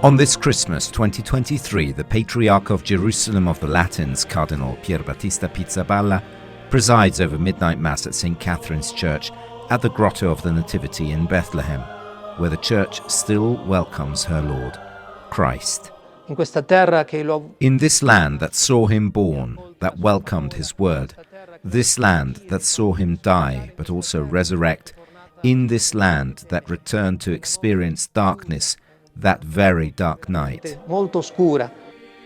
On this Christmas 2023, the Patriarch of Jerusalem of the Latins, Cardinal Pierbattista Pizzaballa, presides over Midnight Mass at St. Catherine's Church at the Grotto of the Nativity in Bethlehem, where the Church still welcomes her Lord, Christ. In this land that saw him born, that welcomed his word, this land that saw him die but also resurrect, in this land that returned to experience darkness, that very dark night.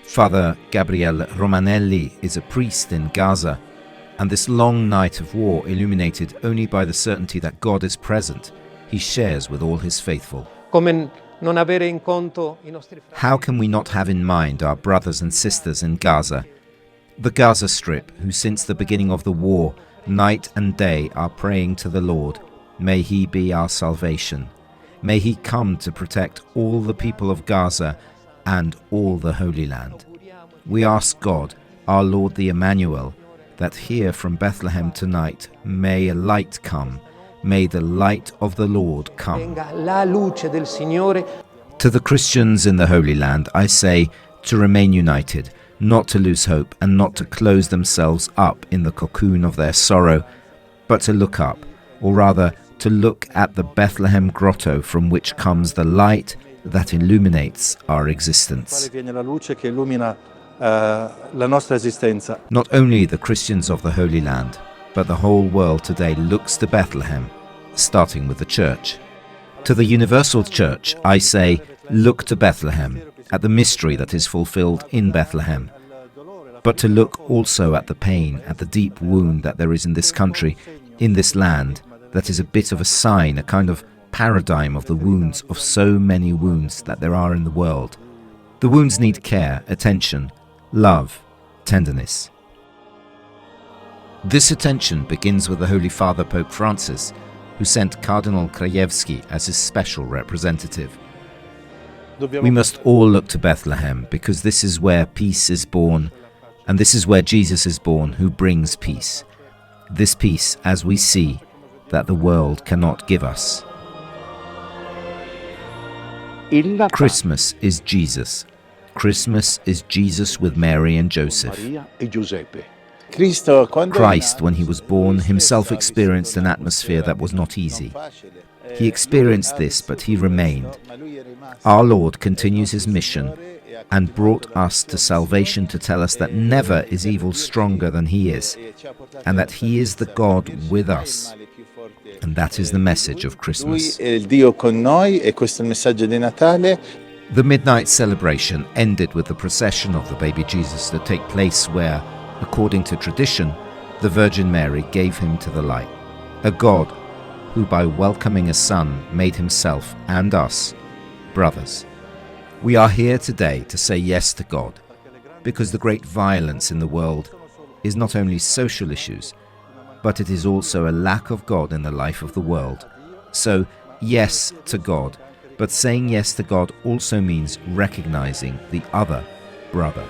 Father Gabriele Romanelli is a priest in Gaza, and this long night of war, illuminated only by the certainty that God is present, he shares with all his faithful. How can we not have in mind our brothers and sisters in Gaza, the Gaza Strip, who since the beginning of the war, night and day are praying to the Lord, may he be our salvation. May he come to protect all the people of Gaza and all the Holy Land. We ask God, our Lord the Emmanuel, that here from Bethlehem tonight may a light come, may the light of the Lord come. To the Christians in the Holy Land, I say to remain united, not to lose hope and not to close themselves up in the cocoon of their sorrow, but to look up, or rather to look at the Bethlehem grotto from which comes the light that illuminates our existence. Not only the Christians of the Holy Land, but the whole world today looks to Bethlehem, starting with the Church. To the Universal Church, I say, look to Bethlehem, at the mystery that is fulfilled in Bethlehem, but to look also at the pain, at the deep wound that there is in this country, in this land, that is a bit of a sign, a kind of paradigm of the wounds of so many wounds that there are in the world. The wounds need care, attention, love, tenderness. This attention begins with the Holy Father Pope Francis, who sent Cardinal Krajewski as his special representative. We must all look to Bethlehem, because this is where peace is born, and this is where Jesus is born, who brings peace. This peace, as we see, that the world cannot give us. Christmas is Jesus. Christmas is Jesus with Mary and Joseph. Christ, when he was born, himself experienced an atmosphere that was not easy. He experienced this, but he remained. Our Lord continues his mission and brought us to salvation to tell us that never is evil stronger than he is, and that he is the God with us. And that is the message of Christmas. The midnight celebration ended with the procession of the baby Jesus to take place where, according to tradition, the Virgin Mary gave him to the light, a God who by welcoming a son made himself and us brothers. We are here today to say yes to God, because the great violence in the world is not only social issues, but it is also a lack of God in the life of the world. So, yes to God, but saying yes to God also means recognizing the other brother.